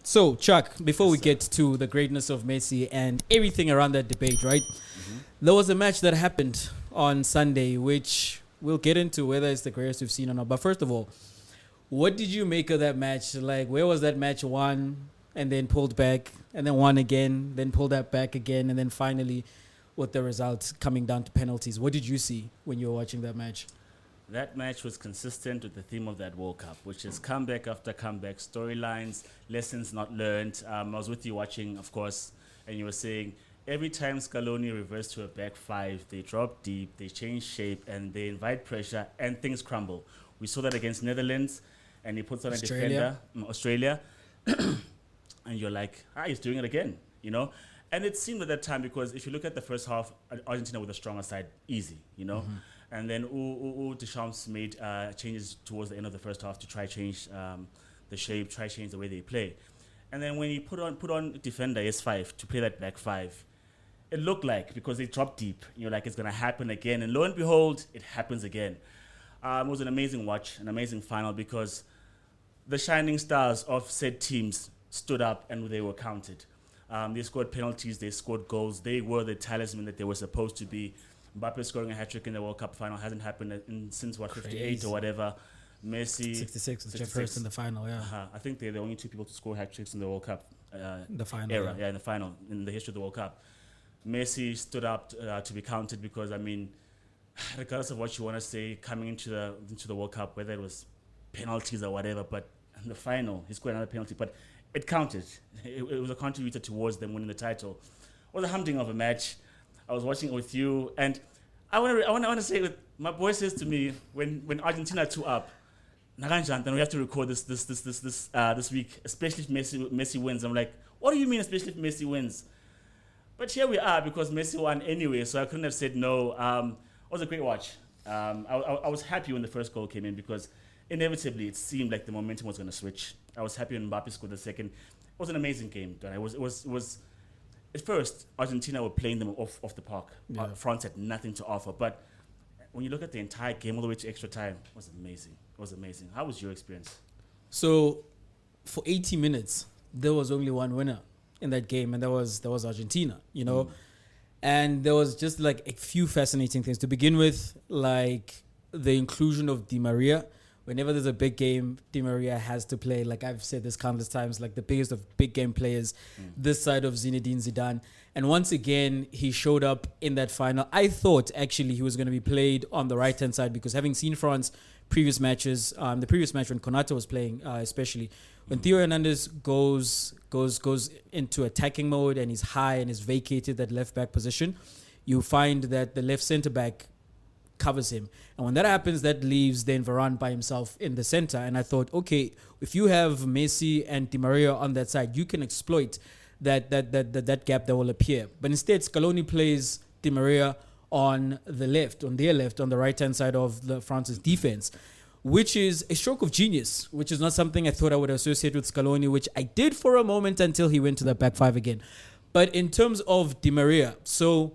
So, Chuck, before we get to the greatness of Messi and everything around that debate, right? There was a match that happened on Sunday, which we'll get into whether it's the greatest we've seen or not. But first of all, what did you make of that match? Like, where was that match won and then pulled back and then won again, then pulled that back again, and then finally with the results coming down to penalties? What did you see when you were watching that match? That match was consistent with the theme of that World Cup, which is comeback after comeback, storylines, lessons not learned. I was with you watching, of course, and you were saying every time Scaloni reverts to a back five, they drop deep, they change shape, and they invite pressure, and things crumble. We saw that against Netherlands, and he puts on Australia. a defender, Australia, and you're like, he's doing it again, you know? And it seemed at that time, because if you look at the first half, Argentina with a stronger side, easy, you know? And then Deschamps made changes towards the end of the first half to try change the shape, try change the way they play. And then when he put on defender S5 to play that back five, it looked like, because they dropped deep, you're like, it's going to happen again. And lo and behold, it happens again. It was an amazing watch, an amazing final, because the shining stars of said teams stood up and they were counted. They scored penalties, they scored goals. They were the talisman that they were supposed to be. Mbappe scoring a hat-trick in the World Cup final hasn't happened since, 58 or whatever. Messi... 66 was Jeff Hurst in the final, yeah. I think they're the only two people to score hat-tricks in the World Cup The final era. Yeah, in the final, in the history of the World Cup. Messi stood up to be counted because, I mean, regardless of what you want to say, coming into the World Cup, whether it was penalties or whatever, but in the final, he scored another penalty, but it counted. It was a contributor towards them winning the title. It was a humdinger of a match. I was watching it with you, and I want to say that my boy says to me when Argentina 2 up, Naranjan, then we have to record this week, especially if Messi wins. I'm like, what do you mean, especially if Messi wins? But here we are, because Messi won anyway, so I couldn't have said no. It was a great watch. I was happy when the first goal came in, because inevitably it seemed like the momentum was going to switch. I was happy when Mbappe scored the second. It was an amazing game. It was at first, Argentina were playing them off the park. Yeah. France had nothing to offer. But when you look at the entire game all the way to extra time, it was amazing. It was amazing. How was your experience? So, for 80 minutes, there was only one winner in that game, and that was Argentina, you know? And there was just like a few fascinating things. To begin with, like the inclusion of Di Maria. Whenever there's a big game, Di Maria has to play. Like I've said this countless times, like the biggest of big game players, this side of Zinedine Zidane. And once again, he showed up in that final. I thought actually he was going to be played on the right-hand side, because having seen France previous matches, the previous match when Konate was playing, especially, when Theo Hernandez goes into attacking mode and he's high and is vacated that left-back position, you find that the left centre-back covers him. And when that happens, that leaves then Varane by himself in the center. And I thought, okay, if you have Messi and Di Maria on that side, you can exploit that gap that will appear. But instead, Scaloni plays Di Maria on the left, on the right-hand side of the France's defense, which is a stroke of genius, which is not something I thought I would associate with Scaloni, which I did for a moment until he went to the back five again. But in terms of Di Maria, so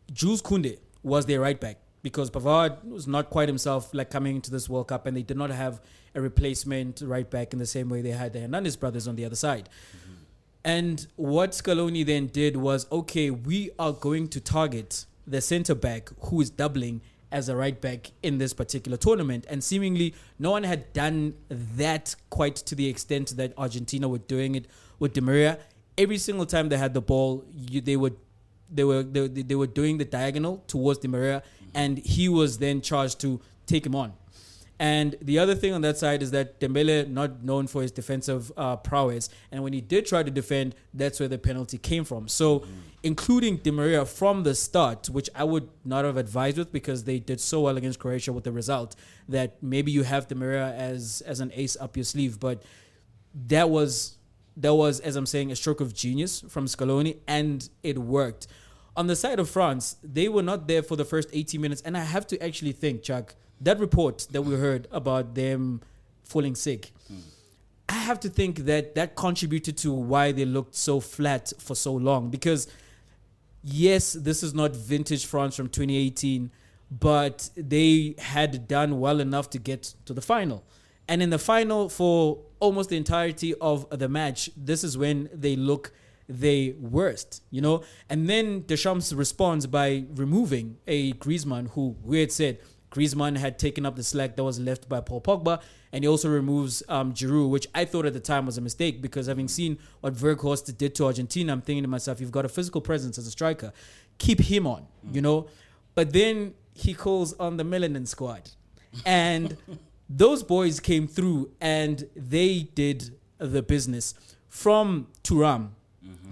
Jules Koundé was their right back, because Pavard was not quite himself, like coming into this World Cup, and they did not have a replacement right back in the same way they had the Hernandez brothers on the other side. And what Scaloni then did was, okay, we are going to target the centre back who is doubling as a right back in this particular tournament. And seemingly no one had done that quite to the extent that Argentina were doing it with Di Maria. Every single time they had the ball, they were doing the diagonal towards Di Maria, and he was then charged to take him on. And the other thing on that side is that Dembele, not known for his defensive prowess, and when he did try to defend, that's where the penalty came from. So including Di Maria from the start, which I would not have advised with, because they did so well against Croatia with the result, that maybe you have Di Maria as an ace up your sleeve. But that was, as I'm saying, a stroke of genius from Scaloni, and it worked. On the side of France, they were not there for the first 80 minutes. And I have to actually think, Chuck, that report that we heard about them falling sick, I have to think that contributed to why they looked so flat for so long. Because, yes, this is not vintage France from 2018, but they had done well enough to get to the final. And in the final, for almost the entirety of the match, this is when they look their worst, you know. And then Deschamps responds by removing a Griezmann, who we had said Griezmann had taken up the slack that was left by Paul Pogba, and he also removes Giroud, which I thought at the time was a mistake, because having seen what Weghorst did to Argentina, I'm thinking to myself, you've got a physical presence as a striker, keep him on, you know. But then he calls on the Melanin squad, and those boys came through and they did the business. From Thuram,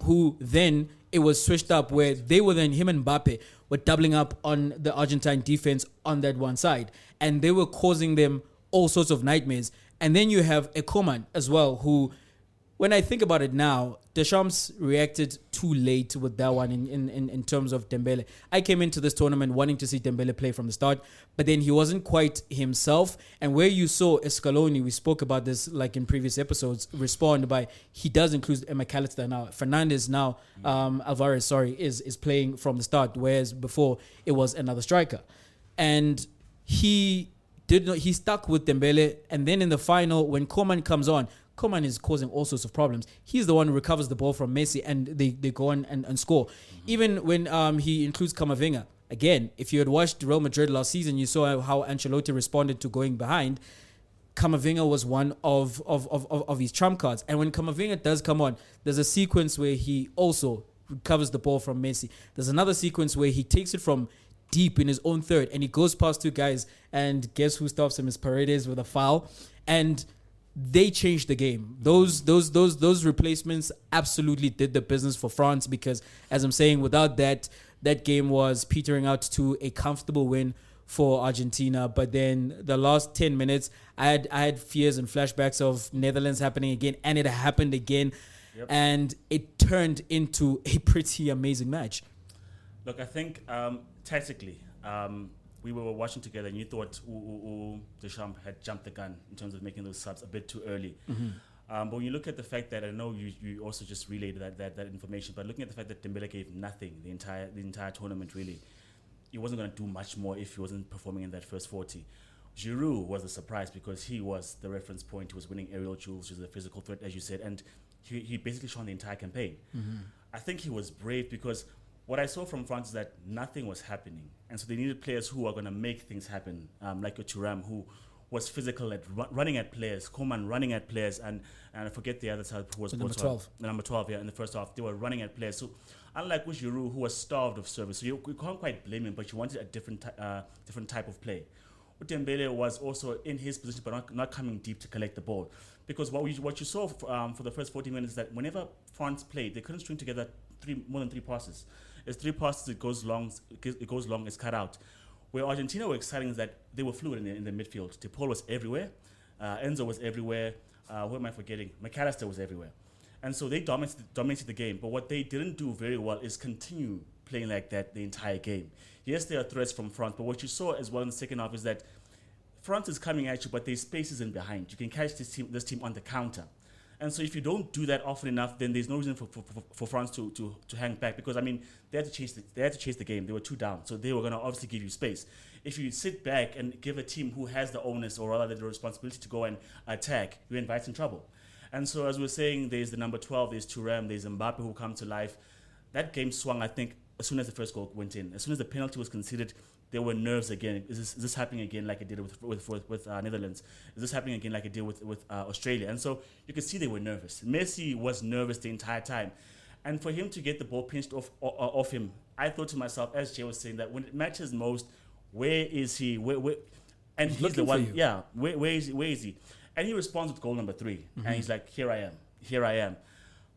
who then it was switched up where they were then, him and Mbappe were doubling up on the Argentine defense on that one side, and they were causing them all sorts of nightmares. And then you have Ekoman as well, who, when I think about it now, Deschamps reacted too late with that one in terms of Dembele. I came into this tournament wanting to see Dembele play from the start, but then he wasn't quite himself. And where you saw Scaloni, we spoke about this like in previous episodes, respond by, he does include McAllister now. Fernandes now, Alvarez, sorry, is playing from the start, whereas before it was another striker. And he stuck with Dembele. And then in the final, when Koeman comes on, Koeman is causing all sorts of problems. He's the one who recovers the ball from Messi, and they go on and score. Even when he includes Camavinga. Again, if you had watched Real Madrid last season, you saw how Ancelotti responded to going behind. Camavinga was one of his trump cards. And when Camavinga does come on, there's a sequence where he also recovers the ball from Messi. There's another sequence where he takes it from deep in his own third, and he goes past two guys, and guess who stops him is Paredes with a foul. And they changed the game. Those replacements absolutely did the business for France, because, as I'm saying, without that game was petering out to a comfortable win for Argentina. But then the last 10 minutes, I had fears and flashbacks of Netherlands happening again, and it happened again. Yep. And it turned into a pretty amazing match. Look, I think tactically, we were watching together, and you thought Deschamps had jumped the gun in terms of making those subs a bit too early. But when you look at the fact that, I know you also just relayed that information, but looking at the fact that Dembele gave nothing the entire tournament, really, he wasn't going to do much more if he wasn't performing in that first 40. Giroud was a surprise because he was the reference point. He was winning aerial duels. He was a physical threat, as you said, and he basically shone the entire campaign. I think he was brave because what I saw from France is that nothing was happening. And so they needed players who are going to make things happen, like a Thuram, who was physical at running at players, Koeman running at players, and I forget the other side who was number 12. The number 12, yeah, in the first half. They were running at players. So unlike Giroud, who was starved of service, so you can't quite blame him, but you wanted a different type of play. Dembele was also in his position, but not coming deep to collect the ball. Because what you saw for the first 40 minutes is that whenever France played, they couldn't string together more than three passes. It's three passes, it goes long, it's cut out. Where Argentina were exciting is that they were fluid in the midfield. De Paul was everywhere, Enzo was everywhere, who am I forgetting? McAllister was everywhere. And so they dominated the game, but what they didn't do very well is continue playing like that the entire game. Yes, there are threats from France, but what you saw as well in the second half is that France is coming at you, but there's spaces in behind. You can catch this team on the counter. And so if you don't do that often enough, then there's no reason for France to hang back, because, I mean, they had to chase the game. They were 2 down, so they were going to obviously give you space. If you sit back and give a team who has the onus, or rather the responsibility to go and attack, you're inviting trouble. And so, as we're saying, there's the number 12, there's Thuram, there's Mbappe who come to life. That game swung, I think, as soon as the first goal went in. As soon as the penalty was conceded, there were nerves again. Is this happening again like it did with Netherlands? Is this happening again like it did with Australia? And so you could see they were nervous. Messi was nervous the entire time. And for him to get the ball pinched off him, I thought to myself, as Jay was saying, that when it matters most, where is he? Where? And he's the one. Yeah, where is he? And he responds with goal number 3. And he's like, here I am.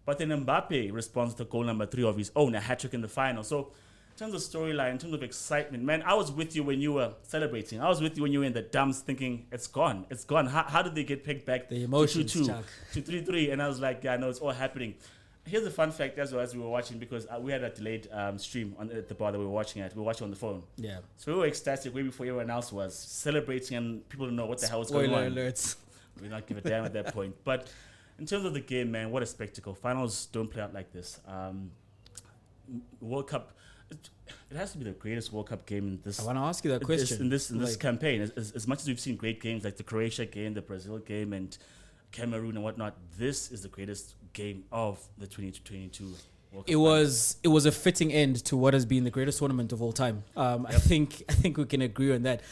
But then Mbappe responds to goal number 3 of his own, a hat-trick in the final. So in terms of storyline, in terms of excitement, man, I was with you when you were celebrating. I was with you when you were in the dumps thinking, it's gone. How did they get picked back the emotions, to 2-2, to 3-3? And I was like, yeah, no, it's all happening. Here's a fun fact as well, as we were watching, because we had a delayed stream at the bar that we were watching at. We were watching on the phone. Yeah. So we were ecstatic way before everyone else was, celebrating, and people didn't know what the hell was going on. Spoiler alerts. We did not give a damn at that point. But in terms of the game, man, what a spectacle. Finals don't play out like this. World Cup, it has to be the greatest World Cup game in this. I want to ask you that question. In this campaign, as much as we've seen great games like the Croatia game, the Brazil game, and Cameroon and whatnot, this is the greatest game of the 2022 World Cup. It was a fitting end to what has been the greatest tournament of all time. I think we can agree on that.